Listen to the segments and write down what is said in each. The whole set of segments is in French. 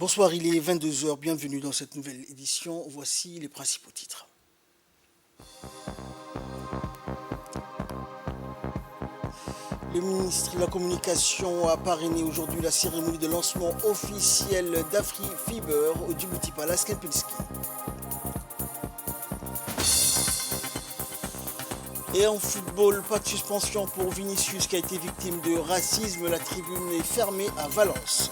Bonsoir, il est 22 heures. Bienvenue dans cette nouvelle édition. Voici les principaux titres. Le ministre de la Communication a parrainé aujourd'hui la cérémonie de lancement officiel d'AfriFiber au Djibouti Palace Kempinski. Et en football, pas de suspension pour Vinicius qui a été victime de racisme. La tribune est fermée à Valence.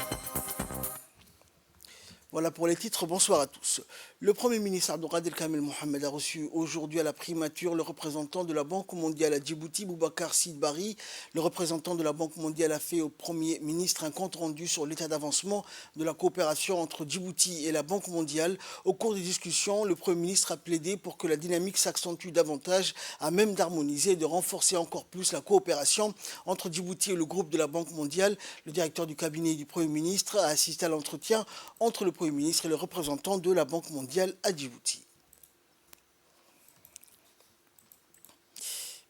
Voilà pour les titres, bonsoir à tous. Le Premier ministre Abdelkader Kamel Mohamed a reçu aujourd'hui à la primature le représentant de la Banque mondiale à Djibouti, Boubacar Sidbari. Le représentant de la Banque mondiale a fait au Premier ministre un compte rendu sur l'état d'avancement de la coopération entre Djibouti et la Banque mondiale. Au cours des discussions, le Premier ministre a plaidé pour que la dynamique s'accentue davantage, à même d'harmoniser et de renforcer encore plus la coopération entre Djibouti et le groupe de la Banque mondiale. Le directeur du cabinet du Premier ministre a assisté à l'entretien entre le Premier ministre et le représentant de la Banque mondiale à Djibouti.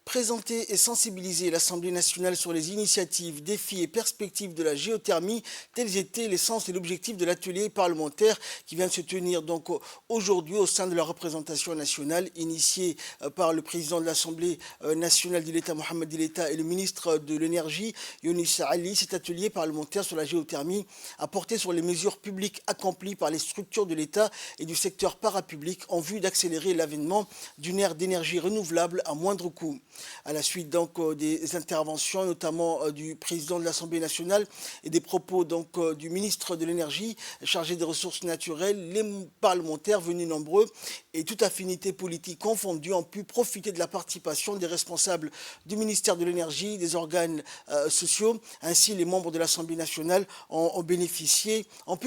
Présenter et sensibiliser l'Assemblée nationale sur les initiatives, défis et perspectives de la géothermie, tels étaient l'essence et l'objectif de l'atelier parlementaire qui vient de se tenir donc aujourd'hui au sein de la représentation nationale, initié par le président de l'Assemblée nationale de l'État, Mohamed Deleta, et le ministre de l'Énergie, Younis Ali. Cet atelier parlementaire sur la géothermie a porté sur les mesures publiques accomplies par les structures de l'État et du secteur parapublic en vue d'accélérer l'avènement d'une ère d'énergie renouvelable à moindre coût. À la suite donc des interventions, notamment du président de l'Assemblée nationale et des propos donc du ministre de l'Énergie chargé des ressources naturelles, les parlementaires venus nombreux et toute affinité politique confondue ont pu profiter de la participation des responsables du ministère de l'Énergie, des organes sociaux. Ainsi, les membres de l'Assemblée nationale ont pu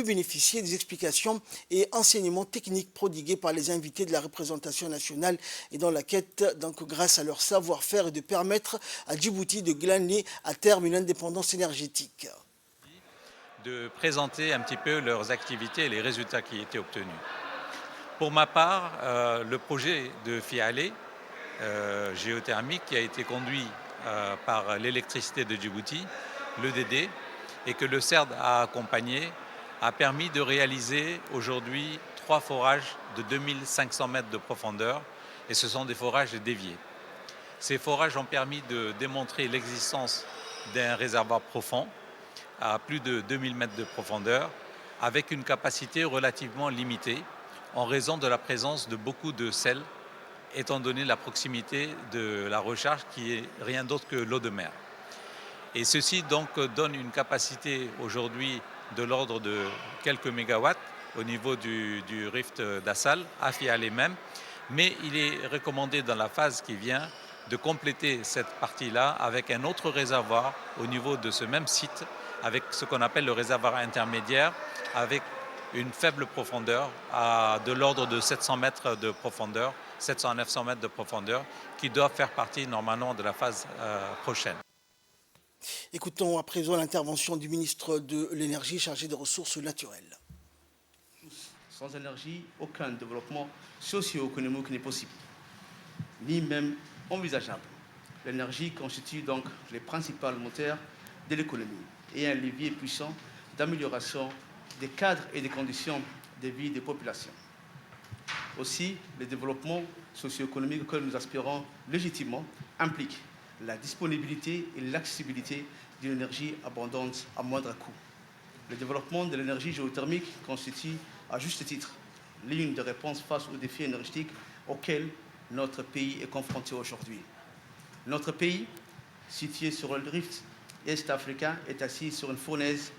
bénéficier des explications et enseignements techniques prodigués par les invités de la représentation nationale et dans la quête, donc grâce à leur savoir-faire et de permettre à Djibouti de glaner à terme une indépendance énergétique. De présenter un petit peu leurs activités et les résultats qui étaient obtenus. Pour ma part, le projet de Fiale géothermique qui a été conduit par l'électricité de Djibouti, l'EDD, et que le CERD a accompagné, a permis de réaliser aujourd'hui 3 forages de 2500 mètres de profondeur, et ce sont des forages déviés. Ces forages ont permis de démontrer l'existence d'un réservoir profond à plus de 2000 mètres de profondeur avec une capacité relativement limitée en raison de la présence de beaucoup de sel étant donné la proximité de la recharge qui est rien d'autre que l'eau de mer. Et ceci donc donne une capacité aujourd'hui de l'ordre de quelques mégawatts au niveau du rift d'Assal, à Fiale même, mais il est recommandé dans la phase qui vient de compléter cette partie-là avec un autre réservoir au niveau de ce même site, avec ce qu'on appelle le réservoir intermédiaire, avec une faible profondeur, de l'ordre de 700 mètres de profondeur, 700 à 900 mètres de profondeur, qui doivent faire partie normalement de la phase prochaine. Écoutons à présent l'intervention du ministre de l'Énergie chargé des ressources naturelles. Sans énergie, aucun développement socio-économique n'est possible, ni même envisageable. L'énergie constitue donc les principaux moteurs de l'économie et un levier puissant d'amélioration des cadres et des conditions de vie des populations. Aussi, le développement socio-économique auquel nous aspirons légitimement implique la disponibilité et l'accessibilité d'une énergie abondante à moindre coût. Le développement de l'énergie géothermique constitue, à juste titre, l'une des réponses face aux défis énergétiques auxquels notre pays est confronté aujourd'hui. Notre pays, situé sur le rift est-africain, est assis sur une fournaise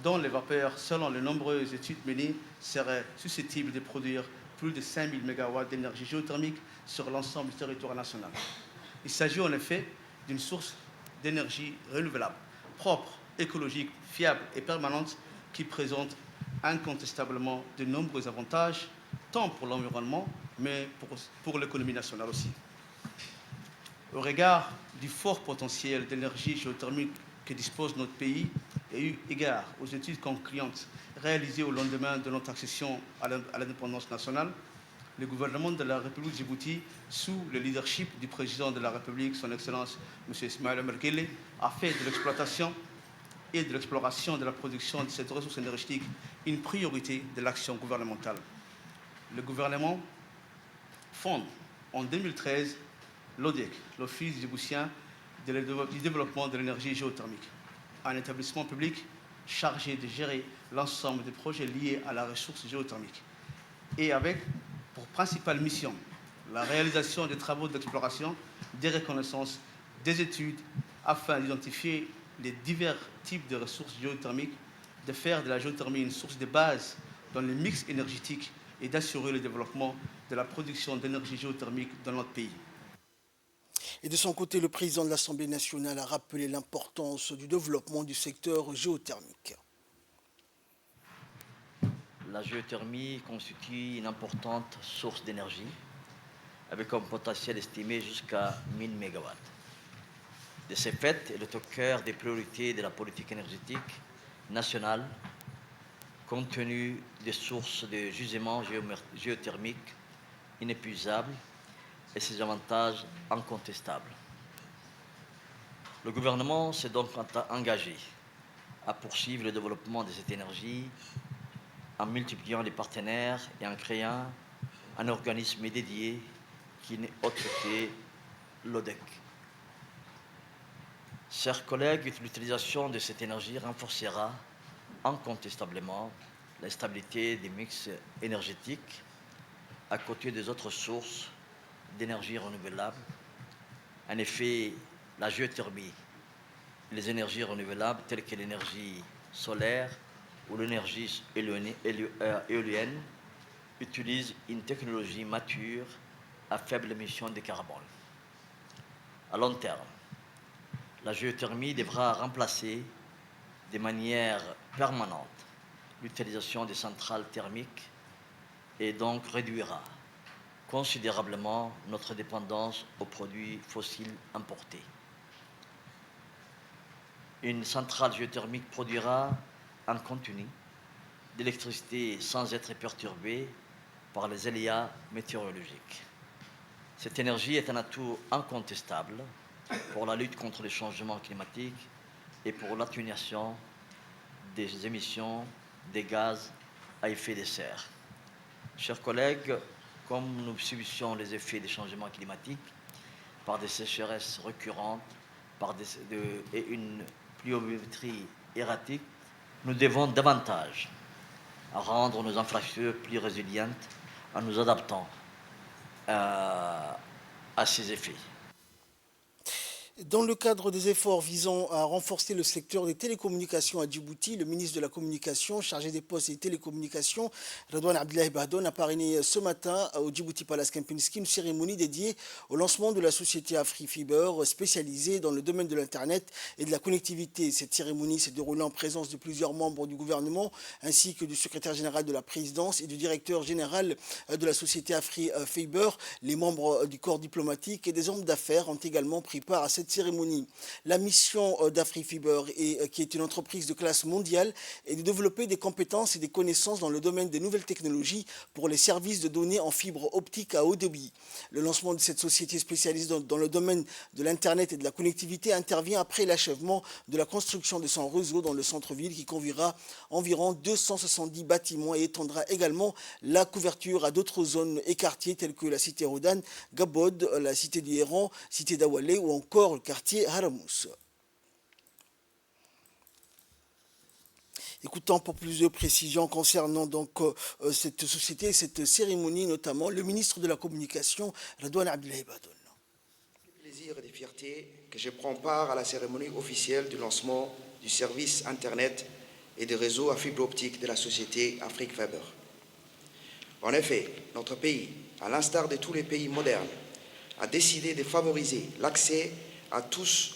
dont les vapeurs, selon les nombreuses études menées, seraient susceptibles de produire plus de 5000 MW d'énergie géothermique sur l'ensemble du territoire national. Il s'agit en effet d'une source d'énergie renouvelable, propre, écologique, fiable et permanente qui présente incontestablement de nombreux avantages, tant pour l'environnement, mais pour l'économie nationale aussi. Au regard du fort potentiel d'énergie géothermique que dispose notre pays et eu égard aux études concluantes réalisées au lendemain de notre accession à l'indépendance nationale, le gouvernement de la République de Djibouti, sous le leadership du président de la République, son Excellence M. Ismaël Omar Guelleh, a fait de l'exploitation et de l'exploration de la production de cette ressource énergétique une priorité de l'action gouvernementale. Le gouvernement fonde en 2013 l'ODEC, l'Office djiboutien du développement de l'énergie géothermique, un établissement public chargé de gérer l'ensemble des projets liés à la ressource géothermique et avec pour principale mission la réalisation des travaux d'exploration, des reconnaissances, des études afin d'identifier les divers types de ressources géothermiques, de faire de la géothermie une source de base dans le mix énergétique et d'assurer le développement de la production d'énergie géothermique dans notre pays. Et de son côté, le président de l'Assemblée nationale a rappelé l'importance du développement du secteur géothermique. La géothermie constitue une importante source d'énergie avec un potentiel estimé jusqu'à 1000 MW. De ce fait, elle est au cœur des priorités de la politique énergétique nationale, compte tenu des sources de gisement géothermiques inépuisables et ses avantages incontestables. Le gouvernement s'est donc engagé à poursuivre le développement de cette énergie en multipliant les partenaires et en créant un organisme dédié qui n'est autre que l'ODEC. Chers collègues, l'utilisation de cette énergie renforcera incontestablement la stabilité des mix énergétiques à côté des autres sources d'énergie renouvelable. En effet, la géothermie, les énergies renouvelables telles que l'énergie solaire ou l'énergie éolienne utilisent une technologie mature à faible émission de carbone. À long terme, la géothermie devra remplacer de manière permanente l'utilisation des centrales thermiques et donc réduira considérablement notre dépendance aux produits fossiles importés. Une centrale géothermique produira en continu d'électricité sans être perturbée par les aléas météorologiques. Cette énergie est un atout incontestable pour la lutte contre les changements climatiques et pour l'atténuation des émissions des gaz à effet de serre. Chers collègues, comme nous subissons les effets des changements climatiques par des sécheresses récurrentes et une pluviométrie erratique, nous devons davantage rendre nos infrastructures plus résilientes en nous adaptant à ces effets. Dans le cadre des efforts visant à renforcer le secteur des télécommunications à Djibouti, le ministre de la Communication, chargé des postes et des télécommunications, Redouane Abdoulaye Bahdoun, a parrainé ce matin au Djibouti Palace Camping Scheme une cérémonie dédiée au lancement de la société AfriFiber, spécialisée dans le domaine de l'Internet et de la connectivité. Cette cérémonie s'est déroulée en présence de plusieurs membres du gouvernement, ainsi que du secrétaire général de la présidence et du directeur général de la société AfriFiber. Les membres du corps diplomatique et des hommes d'affaires ont également pris part à cette cérémonie. La mission d'AfriFiber, qui est une entreprise de classe mondiale, est de développer des compétences et des connaissances dans le domaine des nouvelles technologies pour les services de données en fibre optique à haut débit. Le lancement de cette société spécialisée dans le domaine de l'Internet et de la connectivité intervient après l'achèvement de la construction de son réseau dans le centre-ville qui conduira environ 270 bâtiments et étendra également la couverture à d'autres zones et quartiers tels que la cité Rodane, Gabod, la cité du Héran, cité d'Awalé ou encore le quartier Haramous. Écoutons pour plus de précisions concernant donc cette société, cette cérémonie notamment, le ministre de la Communication, Redouane Abdoulaye Bahdoun. Plaisir et de fierté que je prends part à la cérémonie officielle du lancement du service Internet et des réseaux à fibre optique de la société AfriFiber. En effet, notre pays, à l'instar de tous les pays modernes, a décidé de favoriser l'accès à tous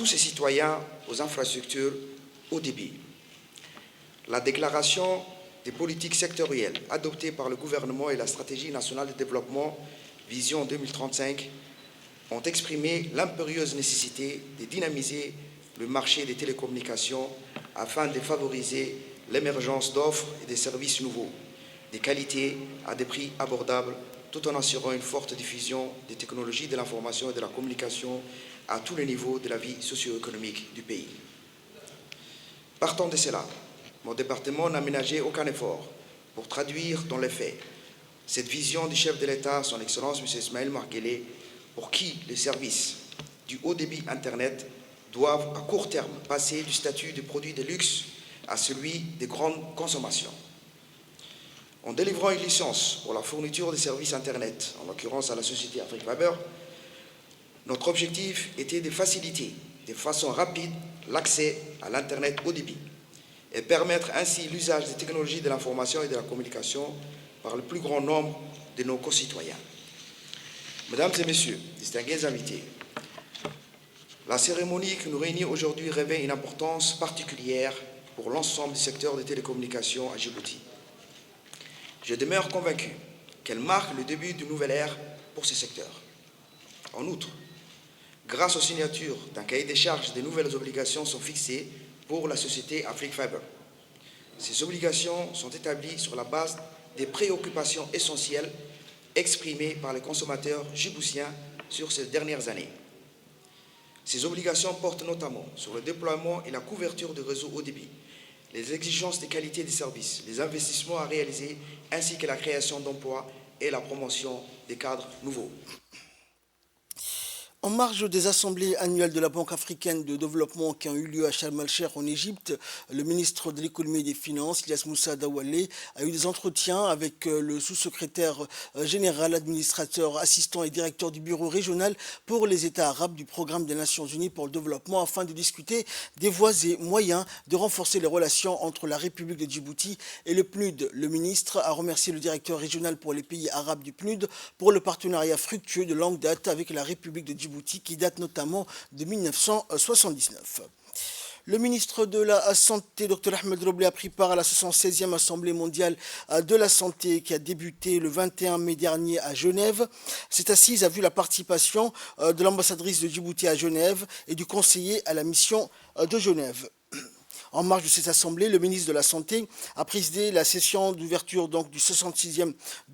ses citoyens aux infrastructures haut débit. La déclaration des politiques sectorielles adoptées par le gouvernement et la stratégie nationale de développement Vision 2035 ont exprimé l'impérieuse nécessité de dynamiser le marché des télécommunications afin de favoriser l'émergence d'offres et de services nouveaux, de qualité à des prix abordables, tout en assurant une forte diffusion des technologies de l'information et de la communication à tous les niveaux de la vie socio-économique du pays. Partant de cela, mon département n'a ménagé aucun effort pour traduire dans les faits cette vision du chef de l'État, son Excellence M. Ismaël Marguelé, pour qui les services du haut débit Internet doivent à court terme passer du statut de produit de luxe à celui de grande consommation. En délivrant une licence pour la fourniture des services Internet, en l'occurrence à la société Afrique Fiber, notre objectif était de faciliter de façon rapide l'accès à l'Internet haut débit et permettre ainsi l'usage des technologies de l'information et de la communication par le plus grand nombre de nos concitoyens. Mesdames et Messieurs, distingués invités, la cérémonie qui nous réunit aujourd'hui revêt une importance particulière pour l'ensemble du secteur des télécommunications à Djibouti. Je demeure convaincu qu'elle marque le début d'une nouvelle ère pour ce secteur. En outre, grâce aux signatures d'un cahier des charges, de nouvelles obligations sont fixées pour la société Afrique Fiber. Ces obligations sont établies sur la base des préoccupations essentielles exprimées par les consommateurs djiboutiens sur ces dernières années. Ces obligations portent notamment sur le déploiement et la couverture du réseau haut débit, les exigences de qualité des services, les investissements à réaliser, ainsi que la création d'emplois et la promotion des cadres nouveaux. En marge des assemblées annuelles de la Banque africaine de développement qui ont eu lieu à Sharm el-Cheikh en Égypte, le ministre de l'économie et des finances, Ilyas Moussa Daoualé, a eu des entretiens avec le sous-secrétaire général, administrateur, assistant et directeur du bureau régional pour les États arabes du programme des Nations Unies pour le développement afin de discuter des voies et moyens de renforcer les relations entre la République de Djibouti et le PNUD. Le ministre a remercié le directeur régional pour les pays arabes du PNUD pour le partenariat fructueux de longue date avec la République de Djibouti qui date notamment de 1979. Le ministre de la Santé, Dr Ahmed Roblé, a pris part à la 76e Assemblée mondiale de la santé qui a débuté le 21 mai dernier à Genève. Cette assise a vu la participation de l'ambassadrice de Djibouti à Genève et du conseiller à la mission de Genève. En marge de cette assemblée, le ministre de la Santé a présidé la session d'ouverture de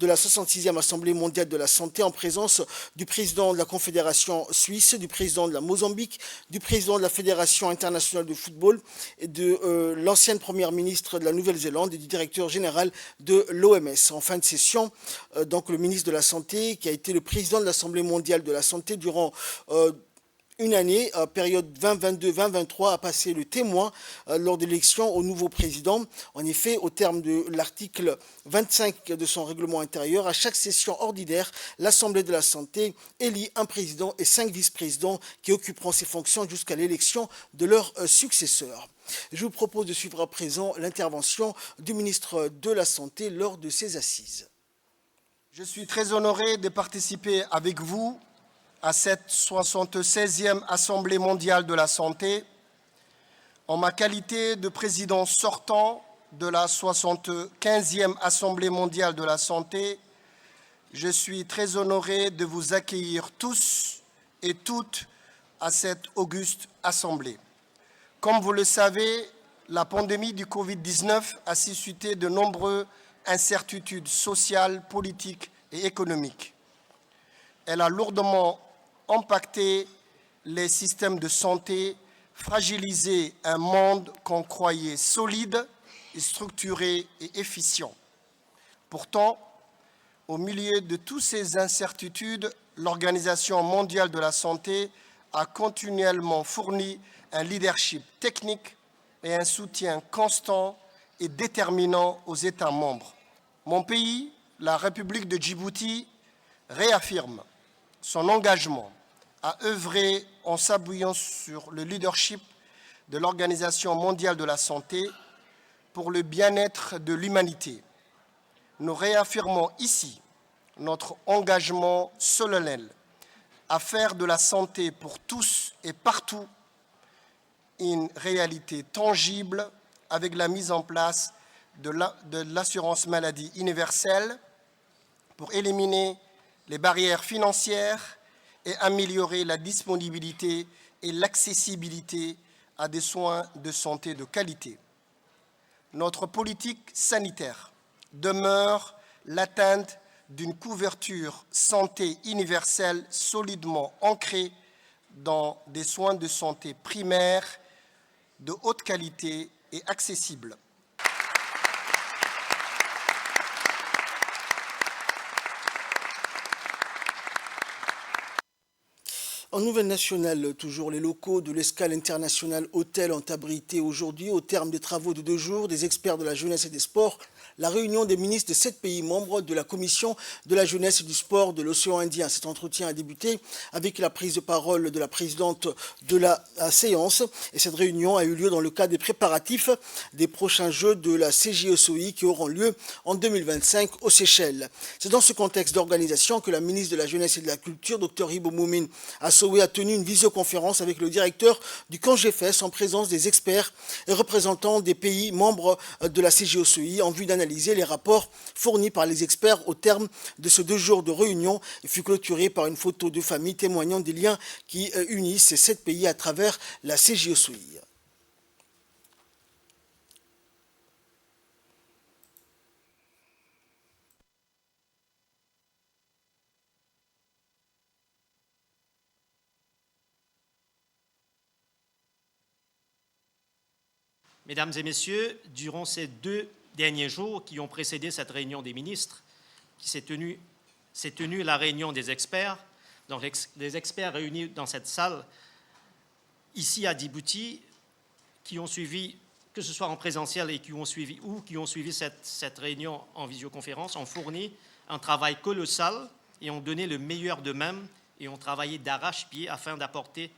la 66e Assemblée mondiale de la santé en présence du président de la Confédération suisse, du président de la Mozambique, du président de la Fédération internationale de football et de l'ancienne première ministre de la Nouvelle-Zélande et du directeur général de l'OMS. En fin de session, donc le ministre de la Santé, qui a été le président de l'Assemblée mondiale de la santé durant une année, période 2022-2023, a passé le témoin lors de l'élection au nouveau président. En effet, au terme de l'article 25 de son règlement intérieur, à chaque session ordinaire, l'Assemblée de la santé élit un président et 5 vice-présidents qui occuperont ces fonctions jusqu'à l'élection de leurs successeurs. Je vous propose de suivre à présent l'intervention du ministre de la Santé lors de ces assises. Je suis très honoré de participer avec vous à cette 76e Assemblée mondiale de la santé, en ma qualité de président sortant de la 75e Assemblée mondiale de la santé, je suis très honoré de vous accueillir tous et toutes à cette auguste assemblée. Comme vous le savez, la pandémie du Covid-19 a suscité de nombreuses incertitudes sociales, politiques et économiques. Elle a lourdement impacté les systèmes de santé, fragilisé un monde qu'on croyait solide, structuré et efficient. Pourtant, au milieu de toutes ces incertitudes, l'Organisation mondiale de la santé a continuellement fourni un leadership technique et un soutien constant et déterminant aux États membres. Mon pays, la République de Djibouti, réaffirme son engagement à œuvrer en s'appuyant sur le leadership de l'Organisation mondiale de la santé pour le bien-être de l'humanité. Nous réaffirmons ici notre engagement solennel à faire de la santé pour tous et partout une réalité tangible avec la mise en place de l'assurance maladie universelle pour éliminer les barrières financières et améliorer la disponibilité et l'accessibilité à des soins de santé de qualité. Notre politique sanitaire demeure l'atteinte d'une couverture santé universelle solidement ancrée dans des soins de santé primaires de haute qualité et accessible. En nouvelle nationale, toujours, les locaux de l'Escale International Hôtel ont abrité aujourd'hui, au terme des travaux de 2 jours, des experts de la jeunesse et des sports, la réunion des ministres de 7 pays membres de la Commission de la jeunesse et du sport de l'océan Indien. Cet entretien a débuté avec la prise de parole de la présidente de la séance. Et cette réunion a eu lieu dans le cadre des préparatifs des prochains Jeux de la CJSOI qui auront lieu en 2025 aux Seychelles. C'est dans ce contexte d'organisation que la ministre de la Jeunesse et de la Culture, Dr Hibo Moumin Assowe, a tenu une visioconférence avec le directeur du CONGEFES en présence des experts et représentants des pays membres de la CJSOI en vue d'analyser les rapports fournis par les experts au terme de ces 2 jours de réunion et fut clôturé par une photo de famille témoignant des liens qui unissent ces 7 pays à travers la CJSOI. Mesdames et messieurs, durant ces 2 derniers jours qui ont précédé cette réunion des ministres, qui s'est tenue la réunion des experts, donc les experts réunis dans cette salle, ici à Djibouti, qui ont suivi, que ce soit en présentiel et qui ont suivi cette réunion en visioconférence, ont fourni un travail colossal et ont donné le meilleur d'eux-mêmes et ont travaillé d'arrache-pied afin d'apporter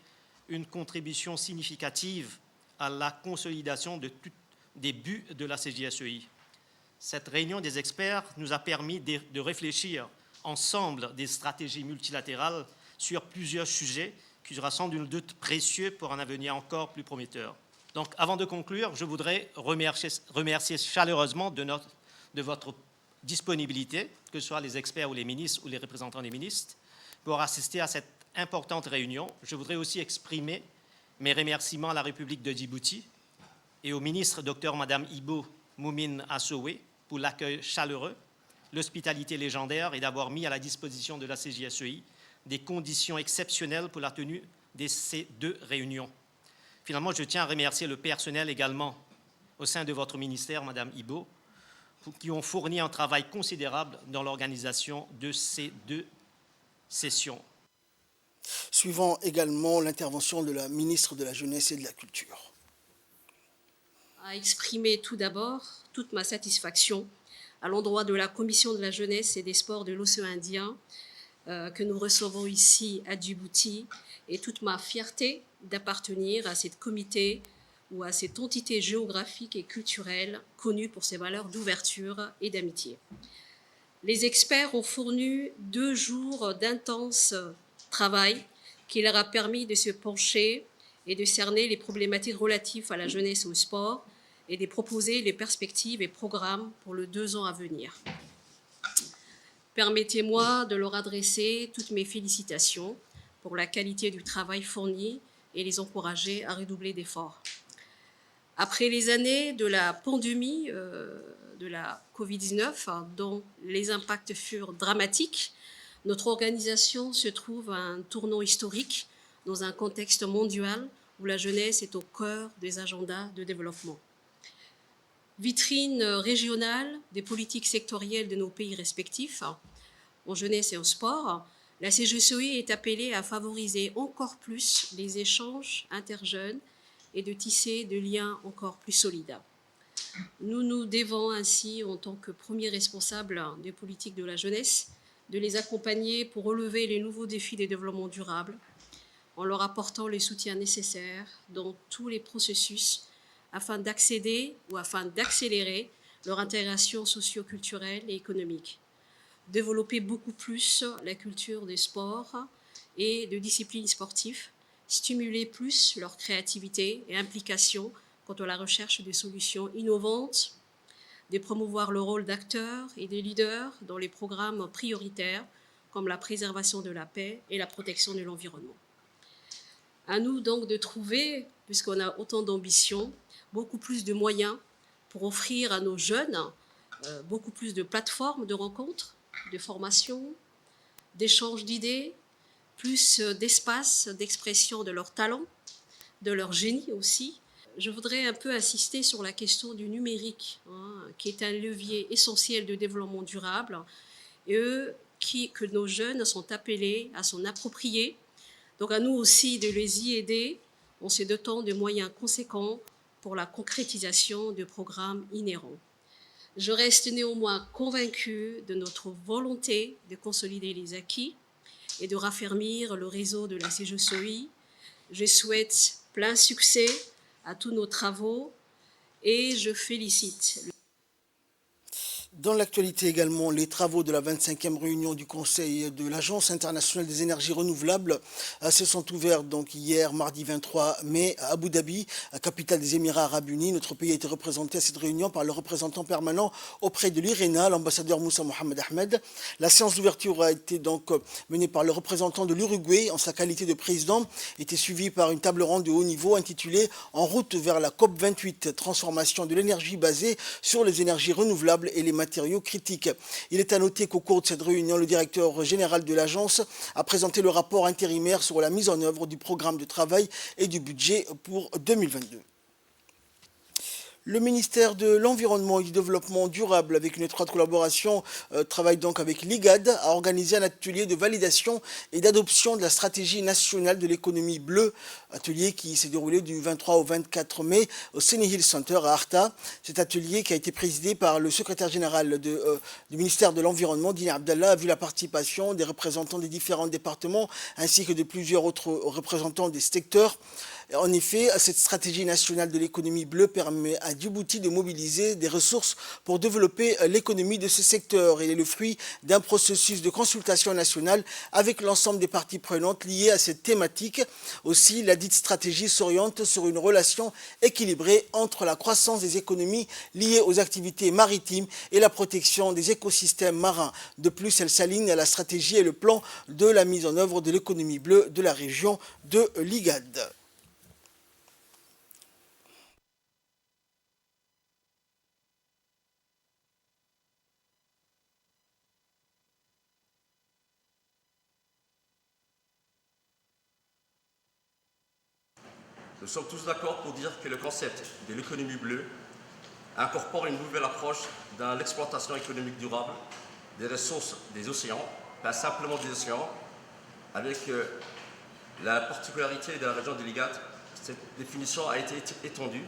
une contribution significative à la consolidation des buts de la CJSEI. Cette réunion des experts nous a permis de réfléchir ensemble des stratégies multilatérales sur plusieurs sujets qui sera sans nul doute précieux pour un avenir encore plus prometteur. Donc, avant de conclure, je voudrais remercier chaleureusement de votre disponibilité, que ce soit les experts ou les ministres ou les représentants des ministres, pour assister à cette importante réunion. Je voudrais aussi exprimer mes remerciements à la République de Djibouti et au ministre Dr Madame Hibo Moumin Assowe pour l'accueil chaleureux, l'hospitalité légendaire et d'avoir mis à la disposition de la CJSEI des conditions exceptionnelles pour la tenue de ces 2 réunions. Finalement, je tiens à remercier le personnel également au sein de votre ministère, Madame Hibo, qui ont fourni un travail considérable dans l'organisation de ces 2 sessions. Suivant également l'intervention de la ministre de la Jeunesse et de la Culture. À exprimer tout d'abord toute ma satisfaction à l'endroit de la Commission de la Jeunesse et des Sports de l'océan Indien que nous recevons ici à Djibouti et toute ma fierté d'appartenir à cette comité ou à cette entité géographique et culturelle connue pour ses valeurs d'ouverture et d'amitié. Les experts ont fourni 2 jours d'intense travail qui leur a permis de se pencher et de cerner les problématiques relatives à la jeunesse et au sport et de proposer les perspectives et programmes pour les 2 ans à venir. Permettez-moi de leur adresser toutes mes félicitations pour la qualité du travail fourni et les encourager à redoubler d'efforts. Après les années de la pandémie de la Covid-19, dont les impacts furent dramatiques, notre organisation se trouve à un tournant historique dans un contexte mondial où la jeunesse est au cœur des agendas de développement. Vitrine régionale des politiques sectorielles de nos pays respectifs, en jeunesse et en sport, la CJSOI est appelée à favoriser encore plus les échanges interjeunes et de tisser des liens encore plus solides. Nous nous devons ainsi, en tant que premiers responsables des politiques de la jeunesse, de les accompagner pour relever les nouveaux défis des développements durables, en leur apportant les soutiens nécessaires dans tous les processus afin d'accéder ou afin d'accélérer leur intégration socio-culturelle et économique. Développer beaucoup plus la culture des sports et de disciplines sportives, stimuler plus leur créativité et implication quant à la recherche de solutions innovantes, de promouvoir le rôle d'acteurs et de leaders dans les programmes prioritaires comme la préservation de la paix et la protection de l'environnement. À nous donc de trouver, puisqu'on a autant d'ambition, beaucoup plus de moyens pour offrir à nos jeunes beaucoup plus de plateformes de rencontres, de formation, d'échanges d'idées, plus d'espace d'expression de leurs talents, de leur génie aussi. je voudrais un peu insister sur la question du numérique, qui est un levier essentiel de développement durable et que nos jeunes sont appelés à s'en approprier. Donc à nous aussi de les y aider en se dotant de moyens conséquents pour la concrétisation de programmes inhérents. Je reste néanmoins convaincue de notre volonté de consolider les acquis et de raffermir le réseau de la CGSOI. Je souhaite plein succès à tous nos travaux et je félicite. Dans l'actualité également, les travaux de la 25e réunion du Conseil de l'Agence internationale des énergies renouvelables se sont ouverts donc hier, mardi 23 mai, à Abu Dhabi, capitale des Émirats arabes unis. Notre pays a été représenté à cette réunion par le représentant permanent auprès de l'IRENA, l'ambassadeur Moussa Mohamed Ahmed. La séance d'ouverture a été donc menée par le représentant de l'Uruguay en sa qualité de président, était suivie par une table ronde de haut niveau intitulée « En route vers la COP28, transformation de l'énergie basée sur les énergies renouvelables et les matériaux critiques ». Il est à noter qu'au cours de cette réunion, le directeur général de l'agence a présenté le rapport intérimaire sur la mise en œuvre du programme de travail et du budget pour 2022. Le ministère de l'Environnement et du Développement durable, avec une étroite collaboration, travaille donc avec l'IGAD, a organisé un atelier de validation et d'adoption de la stratégie nationale de l'économie bleue, atelier qui s'est déroulé du 23 au 24 mai au Seny Hill Center à Arta. Cet atelier qui a été présidé par le secrétaire général du ministère de l'Environnement, Dini Abdallah, a vu la participation des représentants des différents départements ainsi que de plusieurs autres représentants des secteurs. En effet, cette stratégie nationale de l'économie bleue permet à Djibouti de mobiliser des ressources pour développer l'économie de ce secteur. Il est le fruit d'un processus de consultation nationale avec l'ensemble des parties prenantes liées à cette thématique. Aussi, la dite stratégie s'oriente sur une relation équilibrée entre la croissance des économies liées aux activités maritimes et la protection des écosystèmes marins. De plus, elle s'aligne à la stratégie et le plan de la mise en œuvre de l'économie bleue de la région de l'IGAD. Nous sommes tous d'accord pour dire que le concept de l'économie bleue incorpore une nouvelle approche dans l'exploitation économique durable des ressources des océans, pas simplement des océans, avec la particularité de la région de l'IGAD. Cette définition a été étendue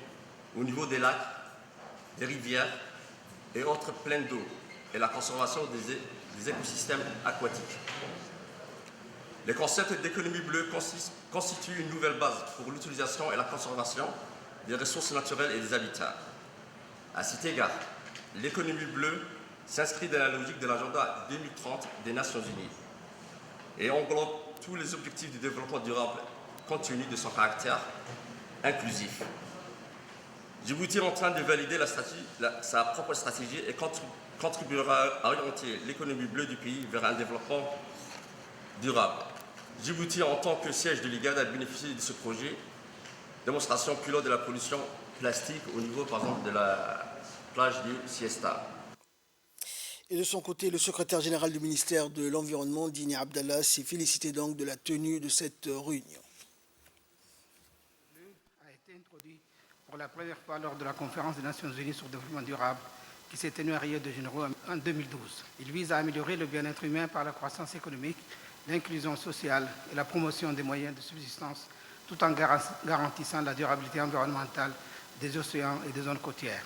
au niveau des lacs, des rivières et autres plaines d'eau et la conservation des écosystèmes aquatiques. Le concept d'économie bleue constitue une nouvelle base pour l'utilisation et la conservation des ressources naturelles et des habitats. À cet égard, l'économie bleue s'inscrit dans la logique de l'agenda 2030 des Nations Unies et englobe tous les objectifs du développement durable compte tenu de son caractère inclusif. Djibouti est en train de valider sa propre stratégie et contribuera à orienter l'économie bleue du pays vers un développement durable. Djibouti, en tant que siège de l'IGAD, a bénéficié de ce projet, démonstration pilote de la pollution plastique au niveau, par exemple, de la plage du Siesta. Et de son côté, le secrétaire général du ministère de l'Environnement, Dini Abdallah, s'est félicité donc de la tenue de cette réunion. A été introduit pour la première fois lors de la conférence des Nations Unies sur le développement durable qui s'est tenue à Rio de Janeiro en 2012. Il vise à améliorer le bien-être humain par la croissance économique, l'inclusion sociale et la promotion des moyens de subsistance, tout en garantissant la durabilité environnementale des océans et des zones côtières.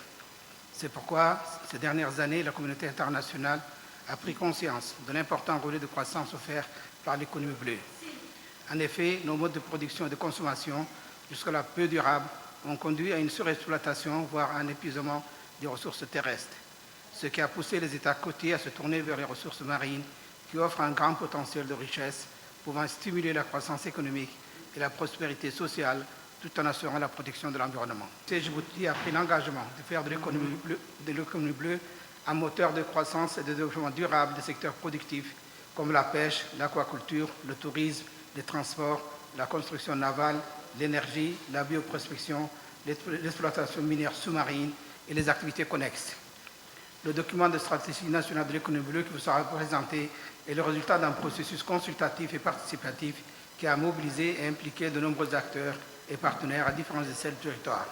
C'est pourquoi, ces dernières années, la communauté internationale a pris conscience de l'important relais de croissance offert par l'économie bleue. En effet, nos modes de production et de consommation, jusque-là peu durables, ont conduit à une surexploitation, voire à un épuisement des ressources terrestres, ce qui a poussé les États côtiers à se tourner vers les ressources marines qui offrent un grand potentiel de richesse, pouvant stimuler la croissance économique et la prospérité sociale, tout en assurant la protection de l'environnement. Djibouti a pris l'engagement de faire de l'économie bleue un moteur de croissance et de développement durable des secteurs productifs comme la pêche, l'aquaculture, le tourisme, les transports, la construction navale, l'énergie, la bioprospection, l'exploitation minière sous-marine et les activités connexes. Le document de stratégie nationale de l'économie bleue qui vous sera présenté est le résultat d'un processus consultatif et participatif qui a mobilisé et impliqué de nombreux acteurs et partenaires à différentes échelles du territoire.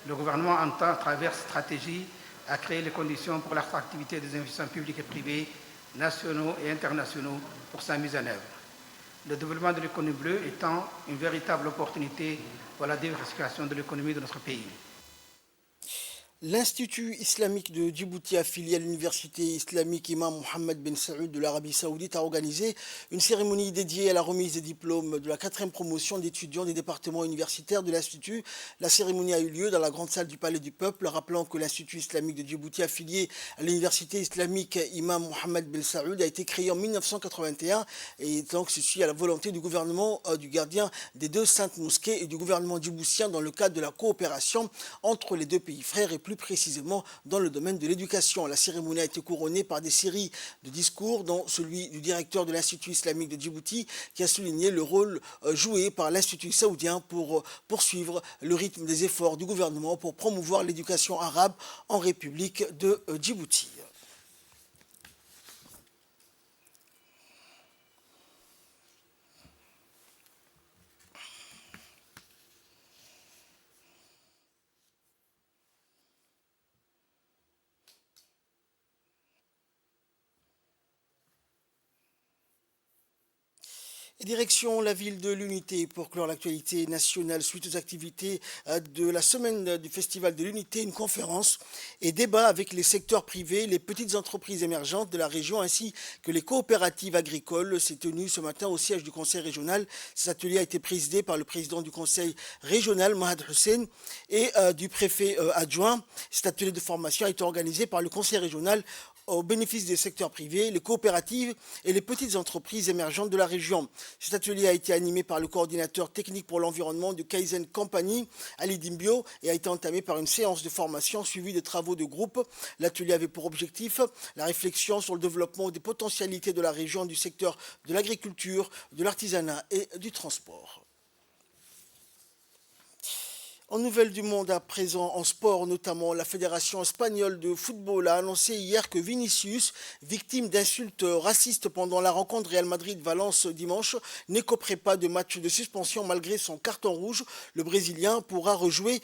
le gouvernement entend, à travers cette stratégie, à créer les conditions pour l'attractivité des investissements publics et privés, nationaux et internationaux pour sa mise en œuvre. Le développement de l'économie bleue étant une véritable opportunité pour la diversification de l'économie de notre pays. L'Institut islamique de Djibouti, affilié à l'Université islamique Imam Mohammed Ben Saoud de l'Arabie Saoudite, a organisé une cérémonie dédiée à la remise des diplômes de la 4e promotion d'étudiants des départements universitaires de l'Institut. La cérémonie a eu lieu dans la grande salle du Palais du Peuple, rappelant que l'Institut islamique de Djibouti, affilié à l'Université islamique Imam Mohammed Ben Saoud, a été créé en 1981 et donc ceci à la volonté du gouvernement du gardien des deux saintes mosquées et du gouvernement djiboutien dans le cadre de la coopération entre les deux pays frères et plus précisément dans le domaine de l'éducation. La cérémonie a été couronnée par des séries de discours, dont celui du directeur de l'Institut islamique de Djibouti, qui a souligné le rôle joué par l'Institut saoudien pour poursuivre le rythme des efforts du gouvernement pour promouvoir l'éducation arabe en République de Djibouti. Direction la ville de l'Unité pour clore l'actualité nationale suite aux activités de la semaine du Festival de l'Unité, une conférence et débat avec les secteurs privés, les petites entreprises émergentes de la région ainsi que les coopératives agricoles s'est tenu ce matin au siège du conseil régional. Cet atelier a été présidé par le président du conseil régional, Mahad Hussein, et du préfet adjoint. Cet atelier de formation a été organisé par le conseil régional au bénéfice des secteurs privés, les coopératives et les petites entreprises émergentes de la région. Cet atelier a été animé par le coordinateur technique pour l'environnement de Kaizen Company, Ali Dimbio, et a été entamé par une séance de formation suivie de travaux de groupe. L'atelier avait pour objectif la réflexion sur le développement des potentialités de la région du secteur de l'agriculture, de l'artisanat et du transport. En nouvelles du monde à présent, en sport notamment, la Fédération espagnole de football a annoncé hier que Vinicius, victime d'insultes racistes pendant la rencontre Real Madrid-Valence dimanche, n'écoperait pas de match de suspension malgré son carton rouge. Le Brésilien pourra rejouer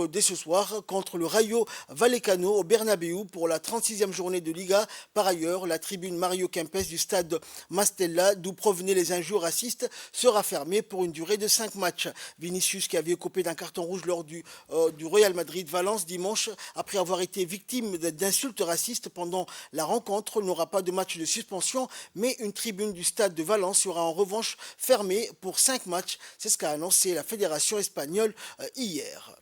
dès ce soir contre le Rayo Vallecano au Bernabéu pour la 36e journée de Liga. Par ailleurs, la tribune Mario Kempes du stade Mastella, d'où provenaient les injures racistes, sera fermée pour une durée de 5 matchs. Vinicius, qui avait écopé d'un carton rouge lors du Real Madrid-Valence dimanche, après avoir été victime d'insultes racistes pendant la rencontre, n'aura pas de match de suspension, mais une tribune du stade de Valence sera en revanche fermée pour 5 matchs. C'est ce qu'a annoncé la Fédération espagnole hier.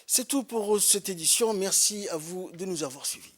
C'est tout pour cette édition. Merci à vous de nous avoir suivis.